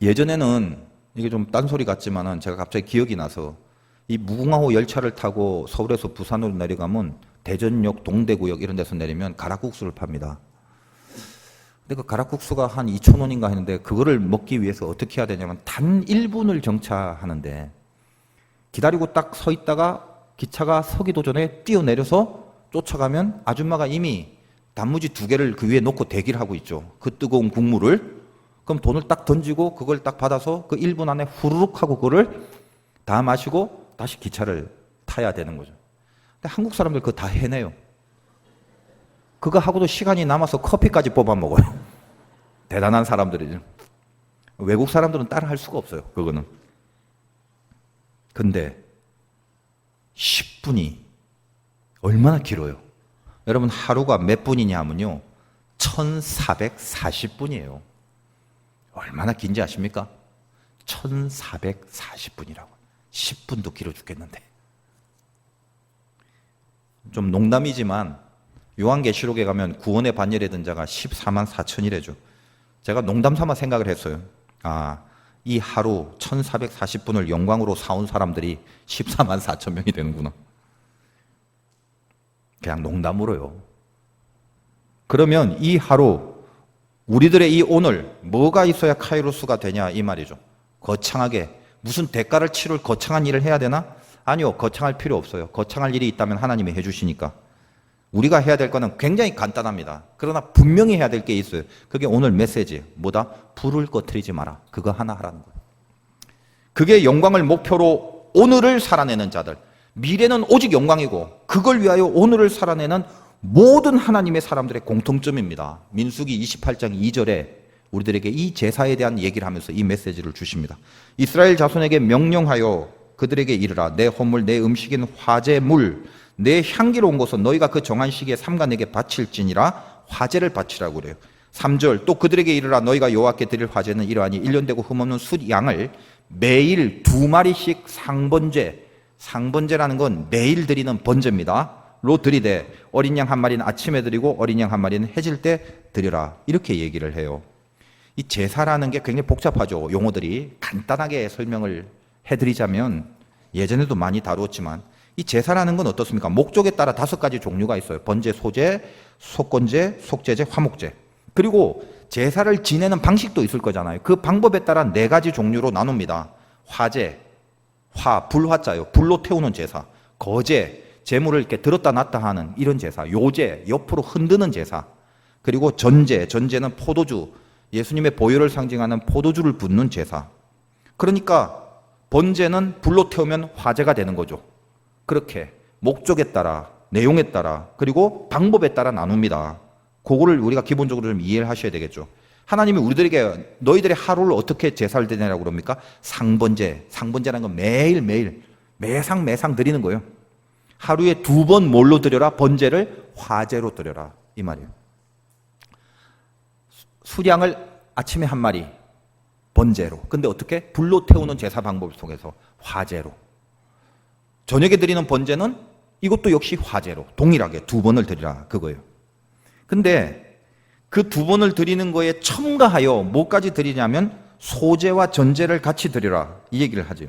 예전에는 이게 좀 딴소리 같지만은 제가 갑자기 기억이 나서 이 무궁화호 열차를 타고 서울에서 부산으로 내려가면 대전역, 동대구역 이런 데서 내리면 가락국수를 팝니다. 근데 그 가락국수가 한 2,000원인가 했는데 그거를 먹기 위해서 어떻게 해야 되냐면 단 1분을 정차하는데 기다리고 딱 서 있다가 기차가 서기도 전에 뛰어내려서 쫓아가면 아줌마가 이미 단무지 2개를 그 위에 놓고 대기를 하고 있죠. 그 뜨거운 국물을. 그럼 돈을 딱 던지고 그걸 딱 받아서 그 1분 안에 후루룩 하고 그거를 다 마시고 다시 기차를 타야 되는 거죠. 근데 한국 사람들 그거 다 해내요. 그거 하고도 시간이 남아서 커피까지 뽑아 먹어요. 대단한 사람들이죠. 외국 사람들은 따라 할 수가 없어요. 그거는. 근데 10분이 얼마나 길어요? 여러분 하루가 몇 분이냐 하면요. 1440분이에요. 얼마나 긴지 아십니까? 1440분이라고. 10분도 길어 죽겠는데. 좀 농담이지만 요한계시록에 가면 구원의 반열에 든 자가 14만 4천이래죠. 제가 농담 삼아 생각을 했어요. 아, 이 하루 1440분을 영광으로 사온 사람들이 14만 4천 명이 되는구나. 그냥 농담으로요. 그러면 이 하루 우리들의 이 오늘 뭐가 있어야 카이로스가 되냐 이 말이죠. 거창하게 무슨 대가를 치를 거창한 일을 해야 되나? 아니요. 거창할 필요 없어요. 거창할 일이 있다면 하나님이 해주시니까. 우리가 해야 될 거는 굉장히 간단합니다. 그러나 분명히 해야 될 게 있어요. 그게 오늘 메시지. 뭐다? 불을 꺼트리지 마라. 그거 하나 하라는 거예요. 그게 영광을 목표로 오늘을 살아내는 자들. 미래는 오직 영광이고 그걸 위하여 오늘을 살아내는 모든 하나님의 사람들의 공통점입니다. 민수기 28장 2절에 우리들에게 이 제사에 대한 얘기를 하면서 이 메시지를 주십니다. 이스라엘 자손에게 명령하여 그들에게 이르라. 내 헌물 내 음식인 화제물 내 향기로운 것은 너희가 그 정한 시기에 삼가 내게 바칠지니라. 화제를 바치라고 그래요. 3절 또 그들에게 이르라. 너희가 여호와께 드릴 화제는 이러하니 1년 되고 흠없는 숫 양을 매일 2마리씩 상번제, 상번제라는 건 매일 드리는 번제입니다. 로 드리되 어린 양 한 마리는 아침에 드리고 어린 양 한 마리는 해질 때 드리라. 이렇게 얘기를 해요. 이 제사라는 게 굉장히 복잡하죠. 용어들이 간단하게 설명을 해드리자면 예전에도 많이 다루었지만 이 제사라는 건 어떻습니까? 목적에 따라 5가지 종류가 있어요. 번제, 소제, 속건제, 속제제, 화목제. 그리고 제사를 지내는 방식도 있을 거잖아요. 그 방법에 따라 4가지 종류로 나눕니다. 화제, 불화자요. 불로 태우는 제사. 거제, 재물을 이렇게 들었다 놨다 하는 이런 제사. 요제, 옆으로 흔드는 제사. 그리고 전제, 전제는 포도주, 예수님의 보혈을 상징하는 포도주를 붓는 제사. 그러니까 번제는 불로 태우면 화제가 되는 거죠. 그렇게 목적에 따라, 내용에 따라, 그리고 방법에 따라 나눕니다. 그거를 우리가 기본적으로 좀 이해를 하셔야 되겠죠. 하나님이 우리들에게 너희들의 하루를 어떻게 제사를 드리냐고 그럽니까? 상번제. 상번제라는 건 매일매일, 매상 드리는 거예요. 하루에 2번 뭘로 드려라? 번제를 화제로 드려라. 이 말이에요. 수량을 아침에 한 마리 번제로. 근데 어떻게? 불로 태우는 제사 방법을 통해서 화제로. 저녁에 드리는 번제는 이것도 역시 화제로. 동일하게 2번을 드리라. 그거예요. 근데 그 2번을 드리는 거에 첨가하여 뭐까지 드리냐면 소제와 전제를 같이 드리라. 이 얘기를 하죠.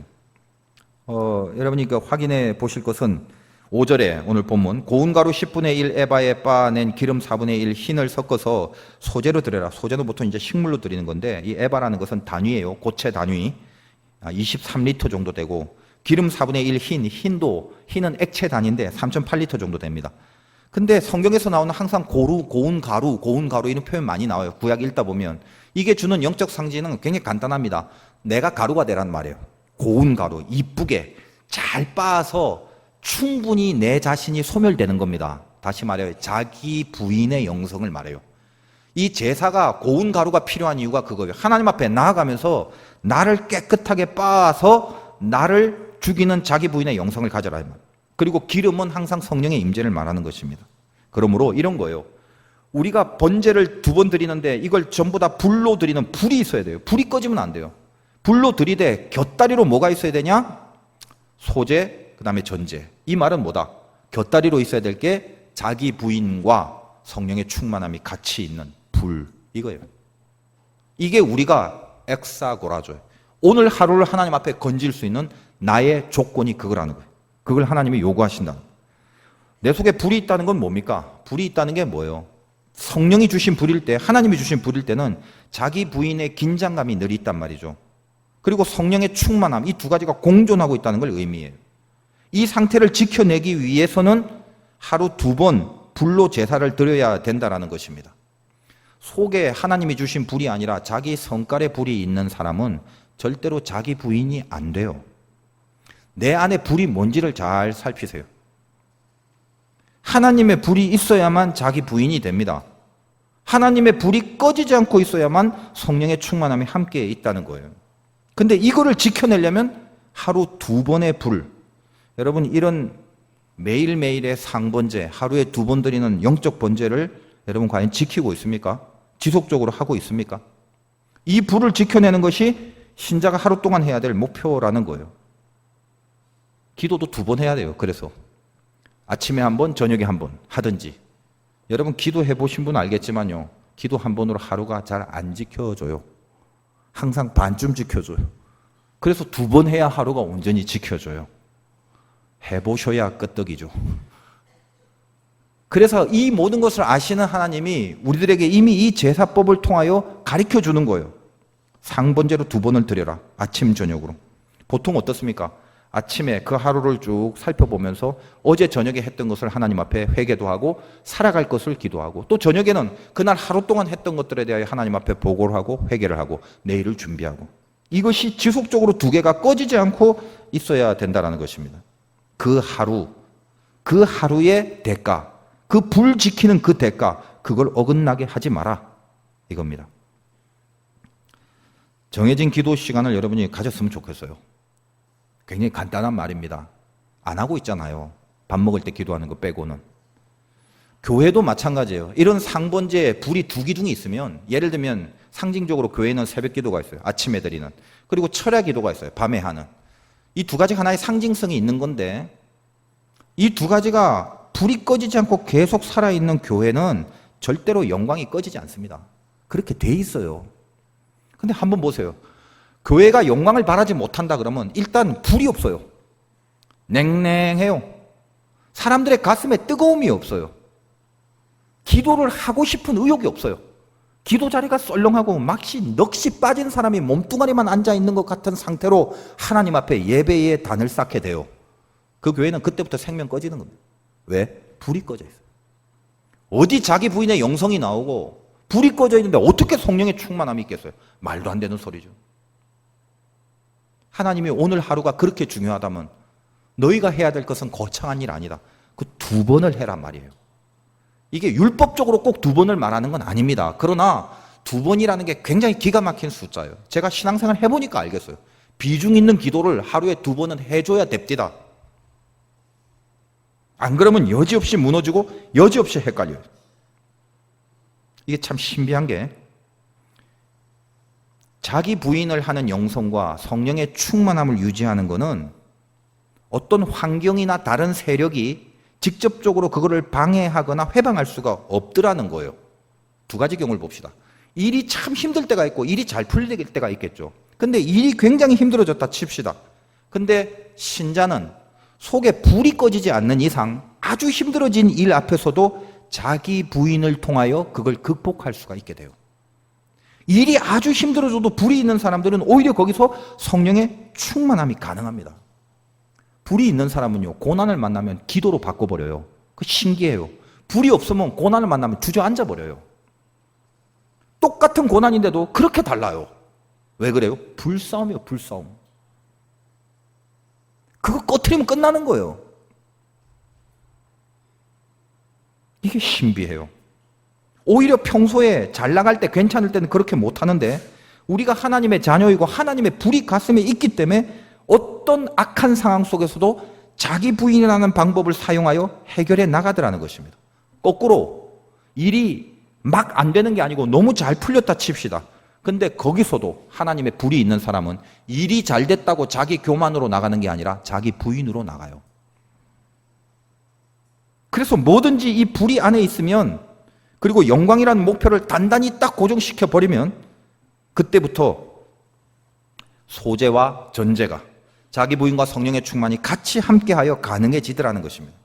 여러분이 확인해 보실 것은 5절에 오늘 본문 고운 가루 10분의 1 에바에 빻아낸 기름 4분의 1 흰을 섞어서 소제로 드려라. 소제는 보통 이제 식물로 드리는 건데 이 에바라는 것은 단위예요. 고체 단위 23리터 정도 되고 기름 4분의 1 흰은 액체 단위인데 3.8리터 정도 됩니다. 근데 성경에서 나오는 항상 고운 가루 이런 표현 많이 나와요. 구약 읽다 보면 이게 주는 영적 상징은 굉장히 간단합니다. 내가 가루가 되라는 말이에요. 고운 가루 이쁘게 잘 빻아서 충분히 내 자신이 소멸되는 겁니다. 다시 말해요. 자기 부인의 영성을 말해요. 이 제사가 고운 가루가 필요한 이유가 그거예요. 하나님 앞에 나아가면서 나를 깨끗하게 빻아서 나를 죽이는 자기 부인의 영성을 가져라. 그리고 기름은 항상 성령의 임재를 말하는 것입니다. 그러므로 이런 거예요. 우리가 번제를 2번 드리는데 이걸 전부 다 불로 드리는 불이 있어야 돼요. 불이 꺼지면 안 돼요. 불로 드리되 곁다리로 뭐가 있어야 되냐? 소제, 그 다음에 전제. 이 말은 뭐다? 곁다리로 있어야 될 게 자기 부인과 성령의 충만함이 같이 있는 불. 이거예요. 이게 우리가 엑사고라죠. 오늘 하루를 하나님 앞에 건질 수 있는 나의 조건이 그거라는 거예요. 그걸 하나님이 요구하신다. 내 속에 불이 있다는 건 뭡니까? 불이 있다는 게 뭐예요? 성령이 주신 불일 때, 하나님이 주신 불일 때는 자기 부인의 긴장감이 늘 있단 말이죠. 그리고 성령의 충만함, 이 2가지가 공존하고 있다는 걸 의미해요. 이 상태를 지켜내기 위해서는 하루 2번 불로 제사를 드려야 된다는 것입니다. 속에 하나님이 주신 불이 아니라 자기 성깔의 불이 있는 사람은 절대로 자기 부인이 안 돼요. 내 안에 불이 뭔지를 잘 살피세요. 하나님의 불이 있어야만 자기 부인이 됩니다. 하나님의 불이 꺼지지 않고 있어야만 성령의 충만함이 함께 있다는 거예요. 근데 이거를 지켜내려면 하루 2번의 불, 여러분 이런 매일매일의 상번제, 하루에 2번 드리는 영적 번제를 여러분 과연 지키고 있습니까? 지속적으로 하고 있습니까? 이 불을 지켜내는 것이 신자가 하루 동안 해야 될 목표라는 거예요. 기도도 2번 해야 돼요. 그래서 아침에 1번, 저녁에 1번 하든지. 여러분 기도해 보신 분 알겠지만요. 기도 1번으로 하루가 잘 안 지켜져요. 항상 반쯤 지켜져요. 그래서 2번 해야 하루가 온전히 지켜져요. 해보셔야 끄떡이죠. 그래서 이 모든 것을 아시는 하나님이 우리들에게 이미 이 제사법을 통하여 가르쳐 주는 거예요. 상번제로 2번을 드려라. 아침 저녁으로. 보통 어떻습니까? 아침에 그 하루를 쭉 살펴보면서 어제 저녁에 했던 것을 하나님 앞에 회개도 하고 살아갈 것을 기도하고 또 저녁에는 그날 하루 동안 했던 것들에 대하여 하나님 앞에 보고를 하고 회개를 하고 내일을 준비하고 이것이 지속적으로 2개가 꺼지지 않고 있어야 된다는 것입니다. 그 하루의 대가, 그 불 지키는 그 대가, 그걸 어긋나게 하지 마라. 이겁니다. 정해진 기도 시간을 여러분이 가졌으면 좋겠어요. 굉장히 간단한 말입니다. 안 하고 있잖아요. 밥 먹을 때 기도하는 거 빼고는. 교회도 마찬가지예요. 이런 상번제에 불이 두 기둥이 있으면, 예를 들면 상징적으로 교회는 새벽 기도가 있어요. 아침에 드리는. 그리고 철야 기도가 있어요. 밤에 하는. 이 두 가지 하나의 상징성이 있는 건데, 이 두 가지가 불이 꺼지지 않고 계속 살아있는 교회는 절대로 영광이 꺼지지 않습니다. 그렇게 돼 있어요. 근데 한번 보세요. 교회가 영광을 바라지 못한다 그러면 일단 불이 없어요. 냉랭해요. 사람들의 가슴에 뜨거움이 없어요. 기도를 하고 싶은 의욕이 없어요. 기도 자리가 썰렁하고 넋이 빠진 사람이 몸뚱아리만 앉아 있는 것 같은 상태로 하나님 앞에 예배의 단을 쌓게 돼요. 그 교회는 그때부터 생명 꺼지는 겁니다. 왜? 불이 꺼져 있어요. 어디 자기 부인의 영성이 나오고 불이 꺼져 있는데 어떻게 성령의 충만함이 있겠어요? 말도 안 되는 소리죠. 하나님이 오늘 하루가 그렇게 중요하다면 너희가 해야 될 것은 거창한 일 아니다. 그 두 번을 해란 말이에요. 이게 율법적으로 꼭 두 번을 말하는 건 아닙니다. 그러나 두 번이라는 게 굉장히 기가 막힌 숫자예요. 제가 신앙생활 해보니까 알겠어요. 비중 있는 기도를 하루에 두 번은 해줘야 됩니다. 안 그러면 여지없이 무너지고 여지없이 헷갈려요. 이게 참 신비한 게, 자기 부인을 하는 영성과 성령의 충만함을 유지하는 것은 어떤 환경이나 다른 세력이 직접적으로 그거를 방해하거나 회방할 수가 없더라는 거예요. 두 가지 경우를 봅시다. 일이 참 힘들 때가 있고 일이 잘 풀릴 때가 있겠죠. 근데 일이 굉장히 힘들어졌다 칩시다. 근데 신자는 속에 불이 꺼지지 않는 이상 아주 힘들어진 일 앞에서도 자기 부인을 통하여 그걸 극복할 수가 있게 돼요. 일이 아주 힘들어져도 불이 있는 사람들은 오히려 거기서 성령의 충만함이 가능합니다. 불이 있는 사람은요, 고난을 만나면 기도로 바꿔버려요. 그 신기해요. 불이 없으면 고난을 만나면 주저앉아 버려요. 똑같은 고난인데도 그렇게 달라요. 왜 그래요? 불싸움이에요, 불싸움. 그거 꺼트리면 끝나는 거예요. 이게 신비해요. 오히려 평소에 잘 나갈 때, 괜찮을 때는 그렇게 못하는데, 우리가 하나님의 자녀이고 하나님의 불이 가슴에 있기 때문에 어떤 악한 상황 속에서도 자기 부인이라는 방법을 사용하여 해결해 나가더라는 것입니다. 거꾸로 일이 막 안 되는 게 아니고 너무 잘 풀렸다 칩시다. 근데 거기서도 하나님의 불이 있는 사람은 일이 잘 됐다고 자기 교만으로 나가는 게 아니라 자기 부인으로 나가요. 그래서 뭐든지 이 불이 안에 있으면, 그리고 영광이라는 목표를 단단히 딱 고정시켜 버리면, 그때부터 소재와 전제가, 자기 부인과 성령의 충만이 같이 함께하여 가능해지더라는 것입니다.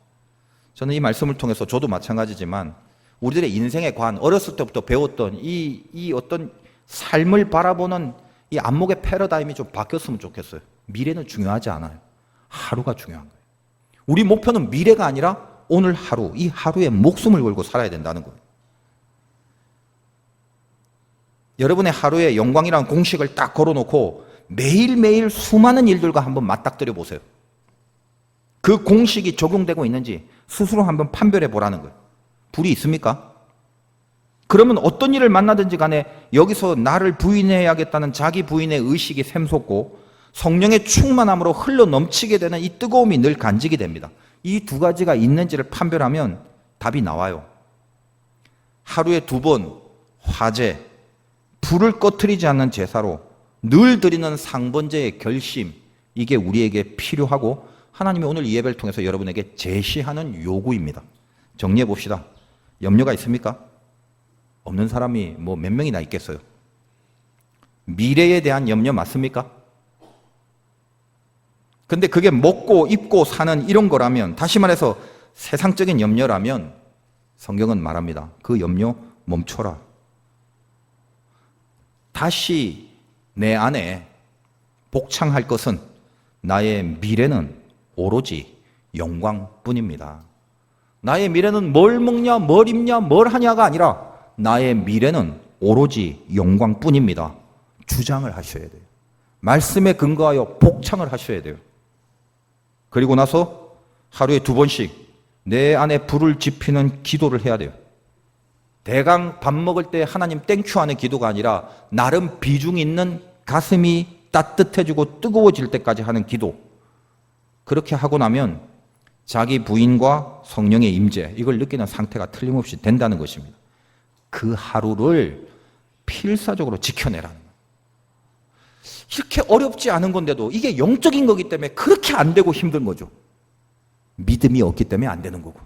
저는 이 말씀을 통해서 저도 마찬가지지만 우리들의 인생의 관, 어렸을 때부터 배웠던 이 어떤 삶을 바라보는 이 안목의 패러다임이 좀 바뀌었으면 좋겠어요. 미래는 중요하지 않아요. 하루가 중요한 거예요. 우리 목표는 미래가 아니라 오늘 하루, 이 하루에 목숨을 걸고 살아야 된다는 거예요. 여러분의 하루에 영광이라는 공식을 딱 걸어놓고 매일매일 수많은 일들과 한번 맞닥뜨려 보세요. 그 공식이 적용되고 있는지 스스로 한번 판별해 보라는 거예요. 불이 있습니까? 그러면 어떤 일을 만나든지 간에 여기서 나를 부인해야겠다는 자기 부인의 의식이 샘솟고 성령의 충만함으로 흘러 넘치게 되는 이 뜨거움이 늘 간직이 됩니다. 이 두 가지가 있는지를 판별하면 답이 나와요. 하루에 두 번 화제, 불을 꺼트리지 않는 제사로 늘 드리는 상번제의 결심, 이게 우리에게 필요하고 하나님이 오늘 이 예배를 통해서 여러분에게 제시하는 요구입니다. 정리해 봅시다. 염려가 있습니까? 없는 사람이 뭐 몇 명이나 있겠어요? 미래에 대한 염려 맞습니까? 근데 그게 먹고 입고 사는 이런 거라면, 다시 말해서 세상적인 염려라면 성경은 말합니다. 그 염려 멈춰라. 다시 내 안에 복창할 것은 나의 미래는 오로지 영광뿐입니다. 나의 미래는 뭘 먹냐, 뭘 입냐, 뭘 하냐가 아니라 나의 미래는 오로지 영광뿐입니다. 주장을 하셔야 돼요. 말씀에 근거하여 복창을 하셔야 돼요. 그리고 나서 하루에 두 번씩 내 안에 불을 지피는 기도를 해야 돼요. 대강 밥 먹을 때 하나님 땡큐 하는 기도가 아니라 나름 비중 있는 가슴이 따뜻해지고 뜨거워질 때까지 하는 기도. 그렇게 하고 나면 자기 부인과 성령의 임재, 이걸 느끼는 상태가 틀림없이 된다는 것입니다. 그 하루를 필사적으로 지켜내라는 거예요. 이렇게 어렵지 않은 건데도 이게 영적인 거기 때문에 그렇게 안 되고 힘든 거죠. 믿음이 없기 때문에 안 되는 거고,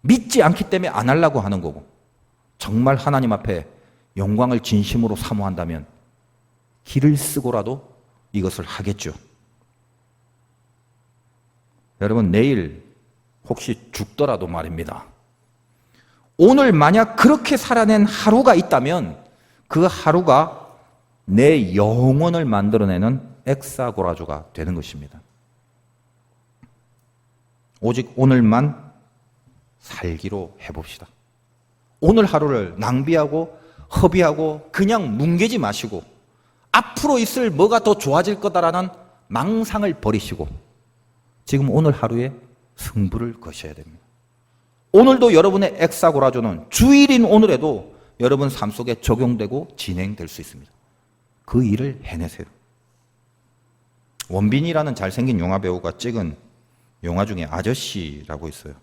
믿지 않기 때문에 안 하려고 하는 거고, 정말 하나님 앞에 영광을 진심으로 사모한다면 길을 쓰고라도 이것을 하겠죠. 여러분, 내일 혹시 죽더라도 말입니다. 오늘 만약 그렇게 살아낸 하루가 있다면 그 하루가 내 영혼을 만들어내는 엑사고라주가 되는 것입니다. 오직 오늘만 살기로 해봅시다. 오늘 하루를 낭비하고 허비하고 그냥 뭉개지 마시고 앞으로 있을 뭐가 더 좋아질 거다라는 망상을 버리시고 지금 오늘 하루에 승부를 거셔야 됩니다. 오늘도 여러분의 엑사고라주는 주일인 오늘에도 여러분 삶 속에 적용되고 진행될 수 있습니다. 그 일을 해내세요. 원빈이라는 잘생긴 영화배우가 찍은 영화 중에 아저씨라고 있어요.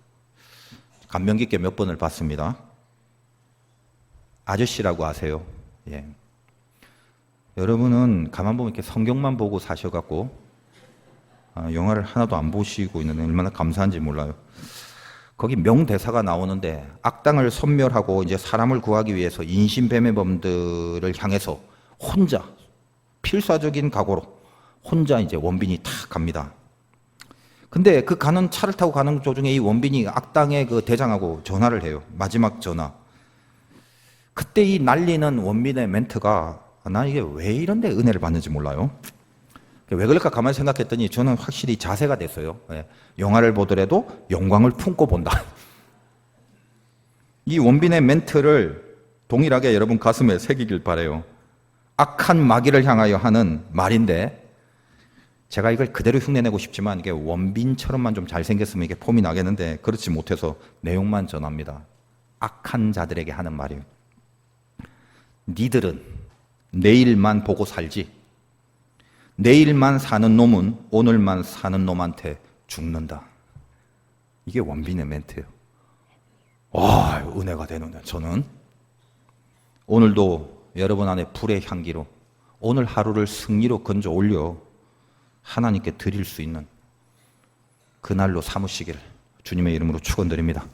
감명 깊게 몇 번을 봤습니다. 아저씨라고 아세요? 예. 여러분은 가만 보면 이렇게 성경만 보고 사셔갖고 영화를 하나도 안 보시고 있는 얼마나 감사한지 몰라요. 거기 명대사가 나오는데 악당을 섬멸하고 이제 사람을 구하기 위해서 인신배매범들을 향해서 혼자 필사적인 각오로 혼자 이제 원빈이 탁 갑니다. 근데 그 가는 차를 타고 가는 도중에 이 원빈이 악당의 그 대장하고 전화를 해요. 마지막 전화. 그때 이 날리는 원빈의 멘트가 나 이게 왜 이런데 은혜를 받는지 몰라요. 왜 그럴까 가만히 생각했더니 저는 확실히 자세가 됐어요. 영화를 보더라도 영광을 품고 본다. 이 원빈의 멘트를 동일하게 여러분 가슴에 새기길 바라요. 악한 마귀를 향하여 하는 말인데 제가 이걸 그대로 흉내내고 싶지만 이게 원빈처럼만 좀 잘생겼으면 이게 폼이 나겠는데 그렇지 못해서 내용만 전합니다. 악한 자들에게 하는 말이에요. 니들은 내일만 보고 살지 내일만 사는 놈은 오늘만 사는 놈한테 죽는다. 이게 원빈의 멘트예요. 와, 은혜가 되는데 저는 오늘도 여러분 안에 불의 향기로 오늘 하루를 승리로 건져 올려 하나님께 드릴 수 있는 그날로 삼으시기를 주님의 이름으로 축원드립니다.